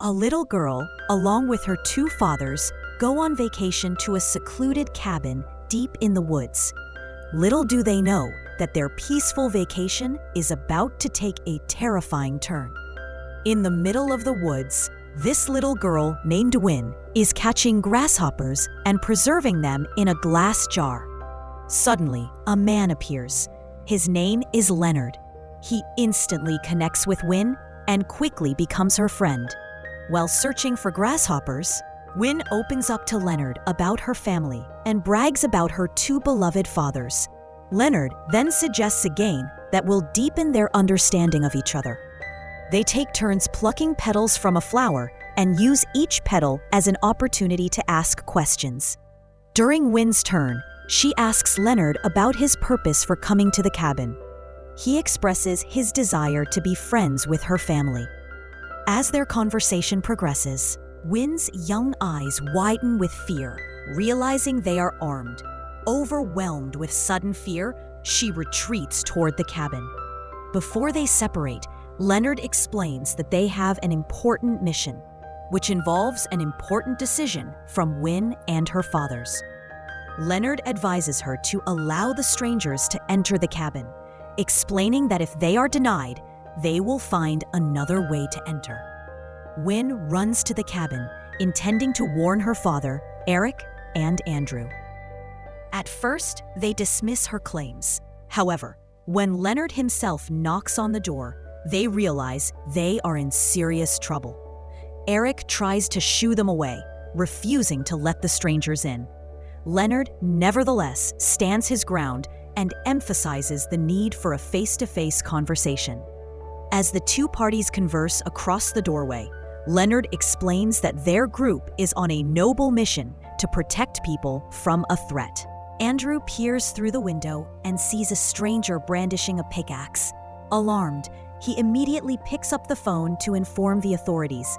A little girl, along with her two fathers, go on vacation to a secluded cabin deep in the woods. Little do they know that their peaceful vacation is about to take a terrifying turn. In the middle of the woods, this little girl named Win is catching grasshoppers and preserving them in a glass jar. Suddenly, a man appears. His name is Leonard. He instantly connects with Win and quickly becomes her friend. While searching for grasshoppers, Win opens up to Leonard about her family and brags about her two beloved fathers. Leonard then suggests a game that will deepen their understanding of each other. They take turns plucking petals from a flower and use each petal as an opportunity to ask questions. During Win's turn, she asks Leonard about his purpose for coming to the cabin. He expresses his desire to be friends with her family. As their conversation progresses, Win's young eyes widen with fear, realizing they are armed. Overwhelmed with sudden fear, she retreats toward the cabin. Before they separate, Leonard explains that they have an important mission, which involves an important decision from Win and her fathers. Leonard advises her to allow the strangers to enter the cabin, explaining that if they are denied, they will find another way to enter. Win runs to the cabin, intending to warn her father, Eric, and Andrew. At first, they dismiss her claims. However, when Leonard himself knocks on the door, they realize they are in serious trouble. Eric tries to shoo them away, refusing to let the strangers in. Leonard, nevertheless, stands his ground and emphasizes the need for a face-to-face conversation. As the two parties converse across the doorway, Leonard explains that their group is on a noble mission to protect people from a threat. Andrew peers through the window and sees a stranger brandishing a pickaxe. Alarmed, he immediately picks up the phone to inform the authorities.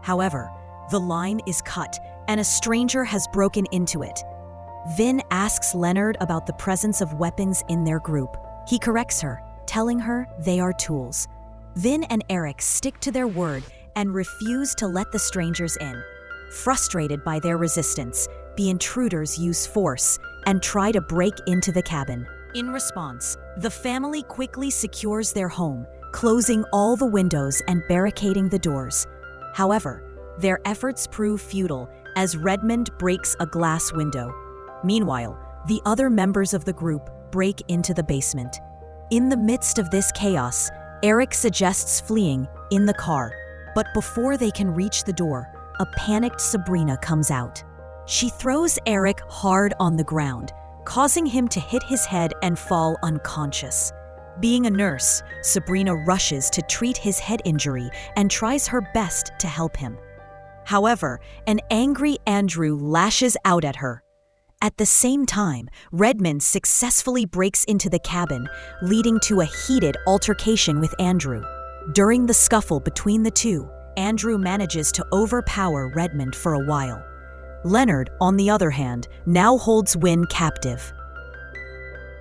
However, the line is cut and a stranger has broken into it. Vin asks Leonard about the presence of weapons in their group. He corrects her, telling her they are tools. Vin and Eric stick to their word and refuse to let the strangers in. Frustrated by their resistance, the intruders use force and try to break into the cabin. In response, the family quickly secures their home, closing all the windows and barricading the doors. However, their efforts prove futile as Redmond breaks a glass window. Meanwhile, the other members of the group break into the basement. In the midst of this chaos, Eric suggests fleeing in the car, but before they can reach the door, a panicked Sabrina comes out. She throws Eric hard on the ground, causing him to hit his head and fall unconscious. Being a nurse, Sabrina rushes to treat his head injury and tries her best to help him. However, an angry Andrew lashes out at her. At the same time, Redmond successfully breaks into the cabin, leading to a heated altercation with Andrew. During the scuffle between the two, Andrew manages to overpower Redmond for a while. Leonard, on the other hand, now holds Win captive.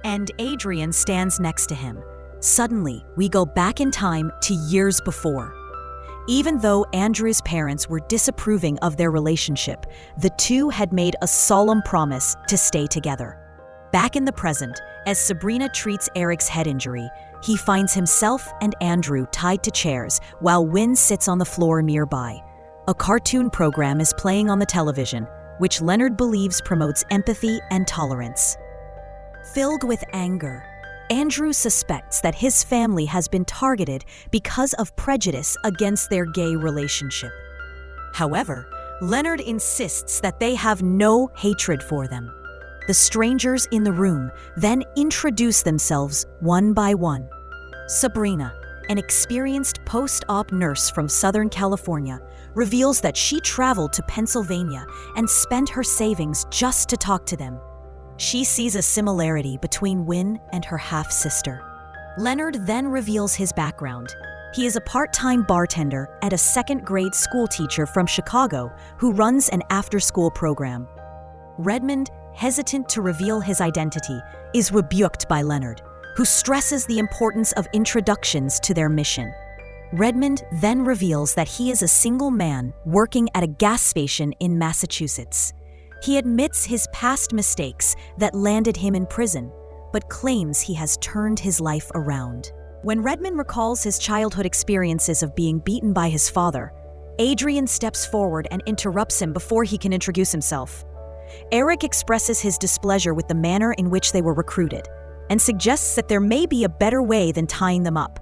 And Adrian stands next to him. Suddenly, we go back in time to years before. Even though Andrew's parents were disapproving of their relationship, the two had made a solemn promise to stay together. Back in the present, as Sabrina treats Eric's head injury, he finds himself and Andrew tied to chairs while Win sits on the floor nearby. A cartoon program is playing on the television, which Leonard believes promotes empathy and tolerance. Filled with anger, Andrew suspects that his family has been targeted because of prejudice against their gay relationship. However, Leonard insists that they have no hatred for them. The strangers in the room then introduce themselves one by one. Sabrina, an experienced post-op nurse from Southern California, reveals that she traveled to Pennsylvania and spent her savings just to talk to them. She sees a similarity between Win and her half-sister. Leonard then reveals his background. He is a part-time bartender and a second-grade school teacher from Chicago who runs an after-school program. Redmond, hesitant to reveal his identity, is rebuked by Leonard, who stresses the importance of introductions to their mission. Redmond then reveals that he is a single man working at a gas station in Massachusetts. He admits his past mistakes that landed him in prison, but claims he has turned his life around. When Redmond recalls his childhood experiences of being beaten by his father, Adrian steps forward and interrupts him before he can introduce himself. Eric expresses his displeasure with the manner in which they were recruited and suggests that there may be a better way than tying them up.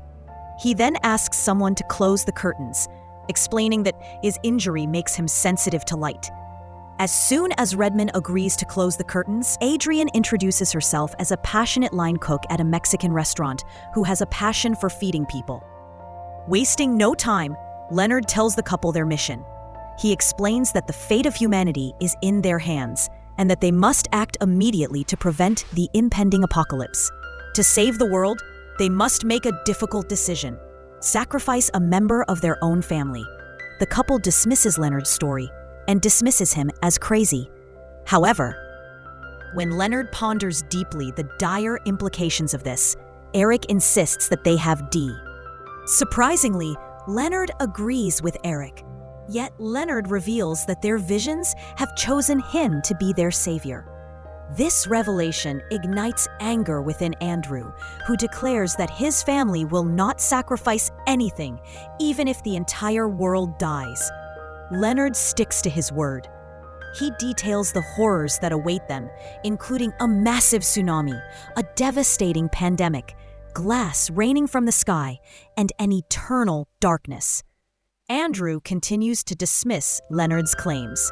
He then asks someone to close the curtains, explaining that his injury makes him sensitive to light. As soon as Redmond agrees to close the curtains, Adrian introduces herself as a passionate line cook at a Mexican restaurant who has a passion for feeding people. Wasting no time, Leonard tells the couple their mission. He explains that the fate of humanity is in their hands and that they must act immediately to prevent the impending apocalypse. To save the world, they must make a difficult decision: sacrifice a member of their own family. The couple dismisses Leonard's story and dismisses him as crazy. However, when Leonard ponders deeply the dire implications of this, Eric insists that they have D. Surprisingly, Leonard agrees with Eric. Yet Leonard reveals that their visions have chosen him to be their savior. This revelation ignites anger within Andrew, who declares that his family will not sacrifice anything, even if the entire world dies. Leonard sticks to his word. He details the horrors that await them, including a massive tsunami, a devastating pandemic, glass raining from the sky, and an eternal darkness. Andrew continues to dismiss Leonard's claims,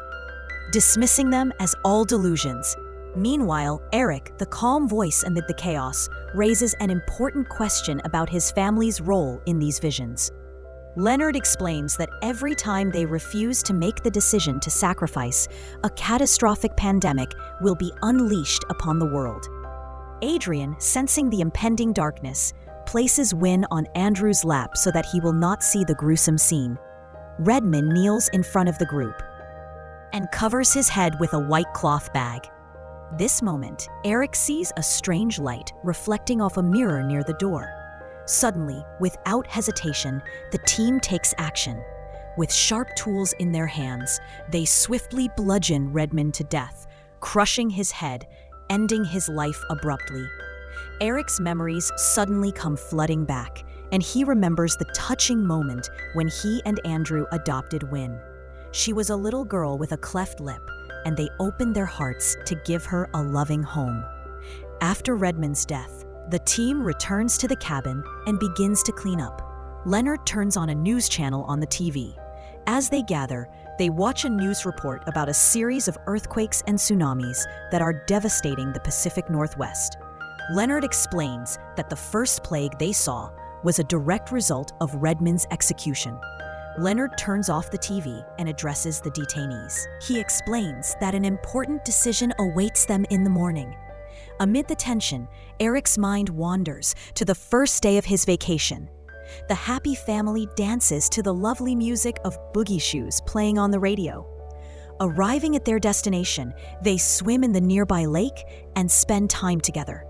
dismissing them as all delusions. Meanwhile, Eric, the calm voice amid the chaos, raises an important question about his family's role in these visions. Leonard explains that every time they refuse to make the decision to sacrifice, a catastrophic pandemic will be unleashed upon the world. Adrian, sensing the impending darkness, places Wynne on Andrew's lap so that he will not see the gruesome scene. Redmond kneels in front of the group and covers his head with a white cloth bag. This moment, Eric sees a strange light reflecting off a mirror near the door. Suddenly, without hesitation, the team takes action. With sharp tools in their hands, they swiftly bludgeon Redmond to death, crushing his head, ending his life abruptly. Eric's memories suddenly come flooding back, and he remembers the touching moment when he and Andrew adopted Wynne. She was a little girl with a cleft lip, and they opened their hearts to give her a loving home. After Redmond's death, the team returns to the cabin and begins to clean up. Leonard turns on a news channel on the TV. As they gather, they watch a news report about a series of earthquakes and tsunamis that are devastating the Pacific Northwest. Leonard explains that the first plague they saw was a direct result of Redmond's execution. Leonard turns off the TV and addresses the detainees. He explains that an important decision awaits them in the morning. Amid the tension, Eric's mind wanders to the first day of his vacation. The happy family dances to the lovely music of Boogie Shoes playing on the radio. Arriving at their destination, they swim in the nearby lake and spend time together.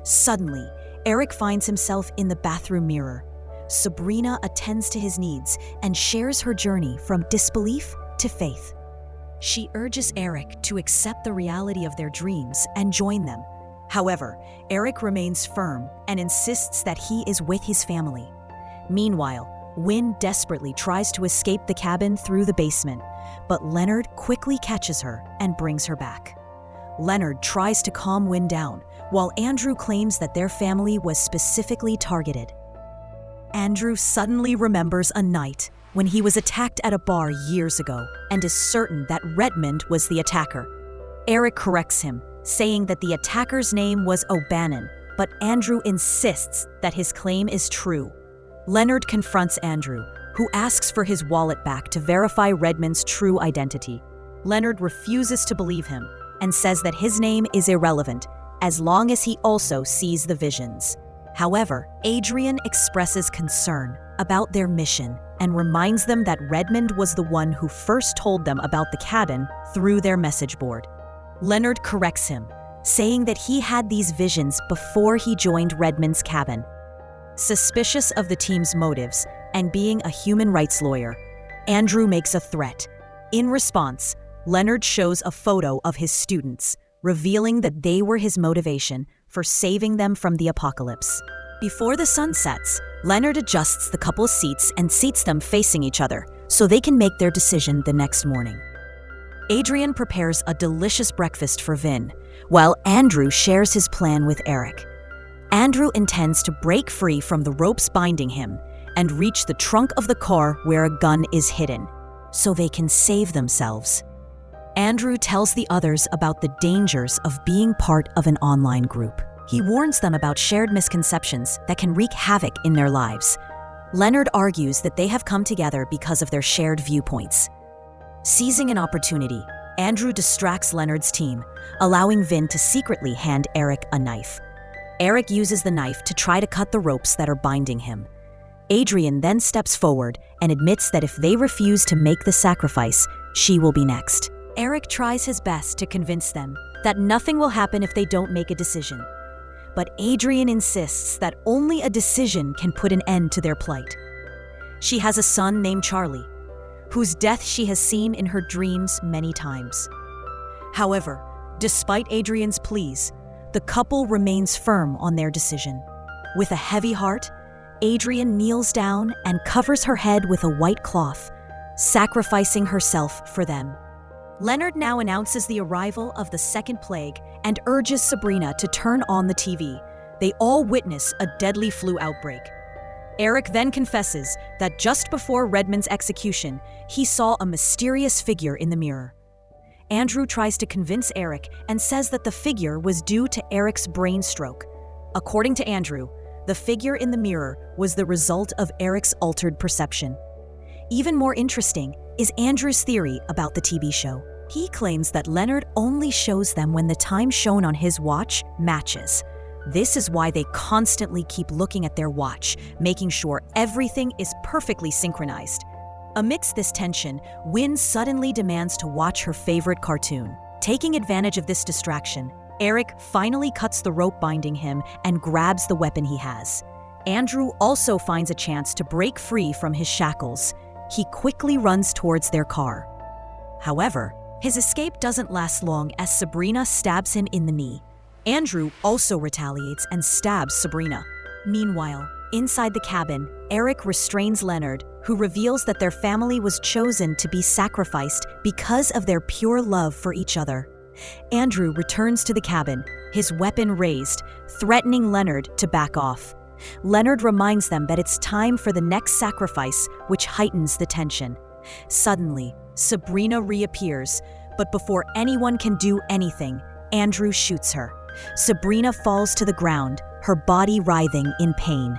Suddenly, Eric finds himself in the bathroom mirror. Sabrina attends to his needs and shares her journey from disbelief to faith. She urges Eric to accept the reality of their dreams and join them. However, Eric remains firm and insists that he is with his family. Meanwhile, Wynne desperately tries to escape the cabin through the basement, but Leonard quickly catches her and brings her back. Leonard tries to calm Wynne down, while Andrew claims that their family was specifically targeted. Andrew suddenly remembers a night when he was attacked at a bar years ago and is certain that Redmond was the attacker. Eric corrects him, saying that the attacker's name was O'Bannon, but Andrew insists that his claim is true. Leonard confronts Andrew, who asks for his wallet back to verify Redmond's true identity. Leonard refuses to believe him and says that his name is irrelevant as long as he also sees the visions. However, Adrian expresses concern about their mission and reminds them that Redmond was the one who first told them about the cabin through their message board. Leonard corrects him, saying that he had these visions before he joined Redmond's cabin. Suspicious of the team's motives, and being a human rights lawyer, Andrew makes a threat. In response, Leonard shows a photo of his students, revealing that they were his motivation for saving them from the apocalypse. Before the sun sets, Leonard adjusts the couple's seats and seats them facing each other so they can make their decision the next morning. Adrian prepares a delicious breakfast for Vin, while Andrew shares his plan with Eric. Andrew intends to break free from the ropes binding him and reach the trunk of the car where a gun is hidden, so they can save themselves. Andrew tells the others about the dangers of being part of an online group. He warns them about shared misconceptions that can wreak havoc in their lives. Leonard argues that they have come together because of their shared viewpoints. Seizing an opportunity, Andrew distracts Leonard's team, allowing Vin to secretly hand Eric a knife. Eric uses the knife to try to cut the ropes that are binding him. Adrian then steps forward and admits that if they refuse to make the sacrifice, she will be next. Eric tries his best to convince them that nothing will happen if they don't make a decision. But Adrian insists that only a decision can put an end to their plight. She has a son named Charlie, whose death she has seen in her dreams many times. However, despite Adrian's pleas, the couple remains firm on their decision. With a heavy heart, Adrian kneels down and covers her head with a white cloth, sacrificing herself for them. Leonard now announces the arrival of the second plague and urges Sabrina to turn on the TV. They all witness a deadly flu outbreak. Eric then confesses that just before Redmond's execution, he saw a mysterious figure in the mirror. Andrew tries to convince Eric and says that the figure was due to Eric's brain stroke. According to Andrew, the figure in the mirror was the result of Eric's altered perception. Even more interesting is Andrew's theory about the TV show. He claims that Leonard only shows them when the time shown on his watch matches. This is why they constantly keep looking at their watch, making sure everything is perfectly synchronized. Amidst this tension, Wynn suddenly demands to watch her favorite cartoon. Taking advantage of this distraction, Eric finally cuts the rope binding him and grabs the weapon he has. Andrew also finds a chance to break free from his shackles. He quickly runs towards their car. However, his escape doesn't last long as Sabrina stabs him in the knee. Andrew also retaliates and stabs Sabrina. Meanwhile, inside the cabin, Eric restrains Leonard, who reveals that their family was chosen to be sacrificed because of their pure love for each other. Andrew returns to the cabin, his weapon raised, threatening Leonard to back off. Leonard reminds them that it's time for the next sacrifice, which heightens the tension. Suddenly, Sabrina reappears, but before anyone can do anything, Andrew shoots her. Sabrina falls to the ground, her body writhing in pain.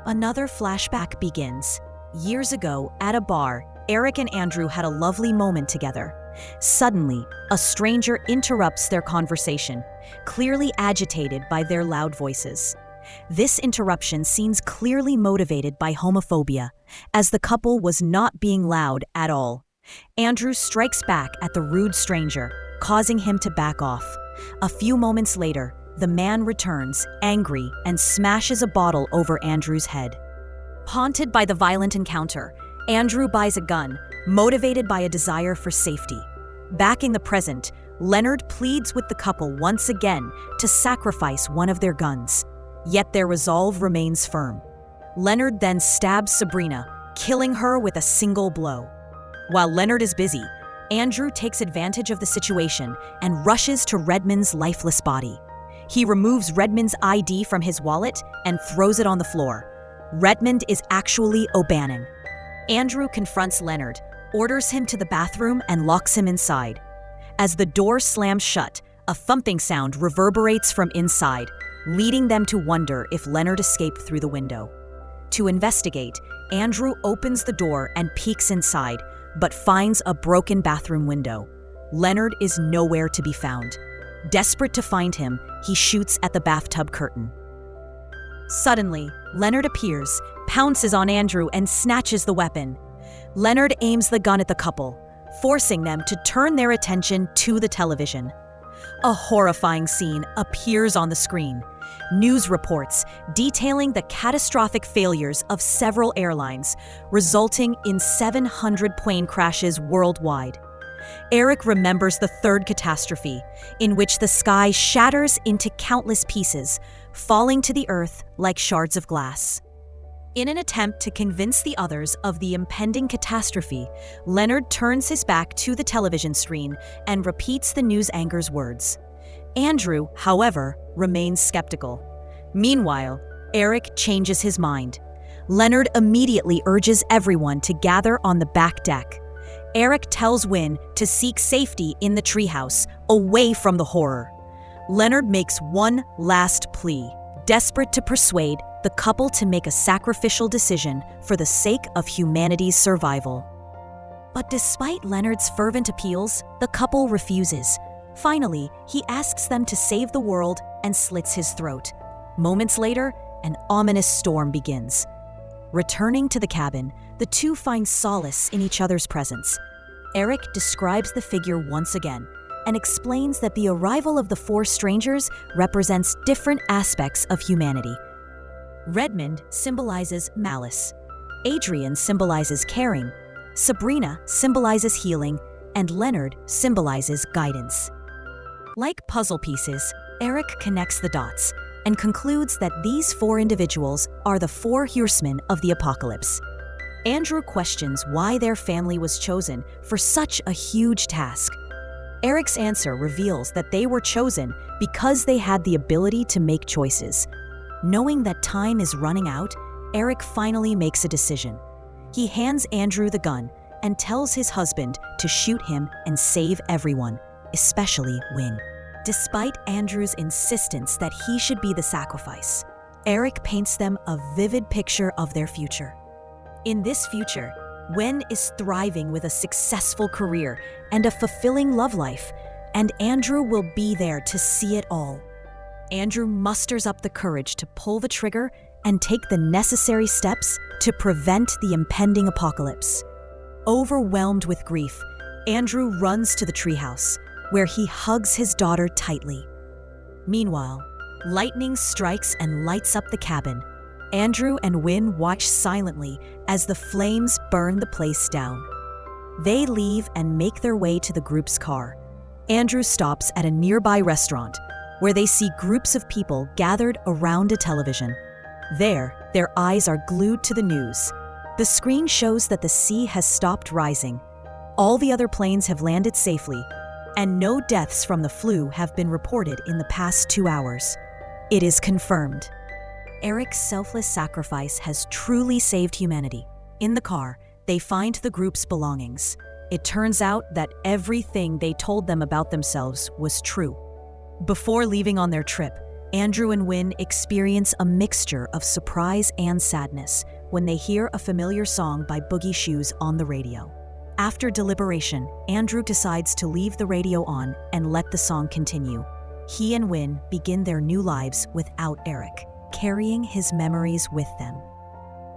Another flashback begins. Years ago, at a bar, Eric and Andrew had a lovely moment together. Suddenly, a stranger interrupts their conversation, clearly agitated by their loud voices. This interruption seems clearly motivated by homophobia, as the couple was not being loud at all. Andrew strikes back at the rude stranger, causing him to back off. A few moments later, the man returns, angry, and smashes a bottle over Andrew's head. Haunted by the violent encounter, Andrew buys a gun, motivated by a desire for safety. Back in the present, Leonard pleads with the couple once again to sacrifice one of their guns. Yet their resolve remains firm. Leonard then stabs Sabrina, killing her with a single blow. While Leonard is busy, Andrew takes advantage of the situation and rushes to Redmond's lifeless body. He removes Redmond's ID from his wallet and throws it on the floor. Redmond is actually O'Bannon. Andrew confronts Leonard, orders him to the bathroom, and locks him inside. As the door slams shut, a thumping sound reverberates from inside, leading them to wonder if Leonard escaped through the window. To investigate, Andrew opens the door and peeks inside, but finds a broken bathroom window. Leonard is nowhere to be found. Desperate to find him, he shoots at the bathtub curtain. Suddenly, Leonard appears, pounces on Andrew, and snatches the weapon. Leonard aims the gun at the couple, forcing them to turn their attention to the television. A horrifying scene appears on the screen. news reports detailing the catastrophic failures of several airlines, resulting in 700 plane crashes worldwide. Eric remembers the third catastrophe, in which the sky shatters into countless pieces, falling to the earth like shards of glass. In an attempt to convince the others of the impending catastrophe, Leonard turns his back to the television screen and repeats the news anchor's words. Andrew, however, remains skeptical. Meanwhile, Eric changes his mind. Leonard immediately urges everyone to gather on the back deck. Eric tells Wynne to seek safety in the treehouse, away from the horror. Leonard makes one last plea, desperate to persuade the couple to make a sacrificial decision for the sake of humanity's survival. But despite Leonard's fervent appeals, the couple refuses. Finally, he asks them to save the world and slits his throat. Moments later, an ominous storm begins. Returning to the cabin, the two find solace in each other's presence. Eric describes the figure once again and explains that the arrival of the four strangers represents different aspects of humanity. Redmond symbolizes malice, Adrian symbolizes caring, Sabrina symbolizes healing, and Leonard symbolizes guidance. Like puzzle pieces, Eric connects the dots and concludes that these four individuals are the four horsemen of the apocalypse. Andrew questions why their family was chosen for such a huge task. Eric's answer reveals that they were chosen because they had the ability to make choices. Knowing that time is running out, Eric finally makes a decision. He hands Andrew the gun and tells his husband to shoot him and save everyone, especially Wynne. Despite Andrew's insistence that he should be the sacrifice, Eric paints them a vivid picture of their future. In this future, Wynne is thriving with a successful career and a fulfilling love life, and Andrew will be there to see it all. Andrew musters up the courage to pull the trigger and take the necessary steps to prevent the impending apocalypse. Overwhelmed with grief, Andrew runs to the treehouse, where he hugs his daughter tightly. Meanwhile, lightning strikes and lights up the cabin. Andrew and Wynne watch silently as the flames burn the place down. They leave and make their way to the group's car. Andrew stops at a nearby restaurant, where they see groups of people gathered around a television. There, their eyes are glued to the news. The screen shows that the sea has stopped rising. All the other planes have landed safely, and no deaths from the flu have been reported in the past 2 hours. It is confirmed. Eric's selfless sacrifice has truly saved humanity. In the car, they find the group's belongings. It turns out that everything they told them about themselves was true. Before leaving on their trip, Andrew and Wynne experience a mixture of surprise and sadness when they hear a familiar song by Boogie Shoes on the radio. After deliberation, Andrew decides to leave the radio on and let the song continue. He and Wynne begin their new lives without Eric, carrying his memories with them.